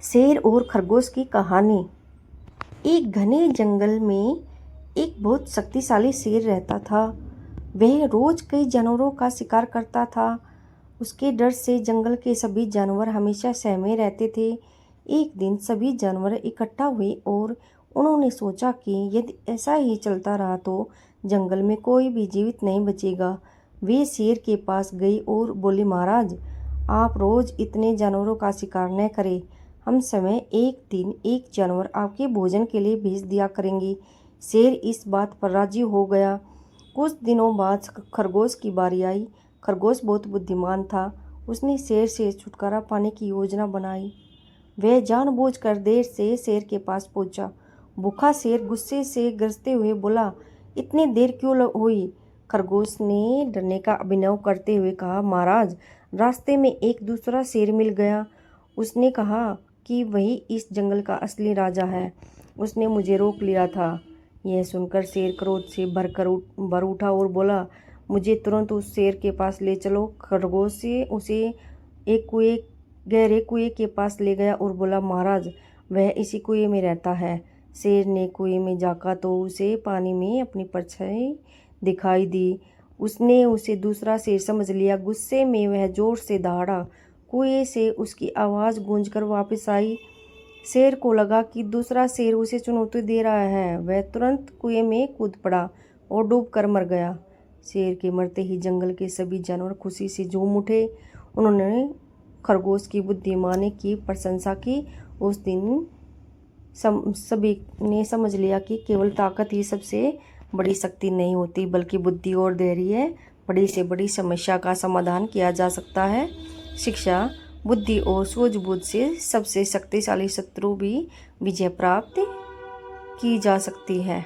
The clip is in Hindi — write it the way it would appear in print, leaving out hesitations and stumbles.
शेर और खरगोश की कहानी। एक घने जंगल में एक बहुत शक्तिशाली शेर रहता था। वह रोज कई जानवरों का शिकार करता था। उसके डर से जंगल के सभी जानवर हमेशा सहमे रहते थे। एक दिन सभी जानवर इकट्ठा हुए और उन्होंने सोचा कि यदि ऐसा ही चलता रहा तो जंगल में कोई भी जीवित नहीं बचेगा। वे शेर के पास गई और बोली, महाराज, आप रोज इतने जानवरों का शिकार न करें। हम समय एक दिन एक जानवर आपके भोजन के लिए भेज दिया करेंगे। शेर इस बात पर राजी हो गया। कुछ दिनों बाद खरगोश की बारी आई। खरगोश बहुत बुद्धिमान था। उसने शेर से छुटकारा पाने की योजना बनाई। वह जानबूझकर देर से शेर के पास पहुंचा। भूखा शेर गुस्से से गरजते हुए बोला, इतनी देर क्यों हुई? खरगोश ने डरने का अभिनय करते हुए कहा, महाराज, रास्ते में एक दूसरा शेर मिल गया। उसने कहा कि वही इस जंगल का असली राजा है। उसने मुझे रोक लिया था। यह सुनकर शेर क्रोध से भर उठा और बोला, मुझे तुरंत उस शेर के पास ले चलो। खरगोश से उसे एक गहरे कुएं के पास ले गया और बोला, महाराज, वह इसी कुएं में रहता है। शेर ने कुएं में झांका तो उसे पानी में अपनी परछाई दिखाई दी। उसने उसे दूसरा शेर समझ लिया। गुस्से में वह जोर से दहाड़ा। कुएं से उसकी आवाज़ गूंजकर वापस आई। शेर को लगा कि दूसरा शेर उसे चुनौती दे रहा है। वह तुरंत कुएं में कूद पड़ा और डूबकर मर गया। शेर के मरते ही जंगल के सभी जानवर खुशी से झूम उठे। उन्होंने खरगोश की बुद्धिमानी की प्रशंसा की। उस दिन सभी ने समझ लिया कि केवल ताकत ही सबसे बड़ी शक्ति नहीं होती, बल्कि बुद्धि और धैर्य बड़ी से बड़ी समस्या का समाधान किया जा सकता है। शिक्षा, बुद्धि और सूझबूझ से सबसे शक्तिशाली शत्रु भी विजय प्राप्त की जा सकती है।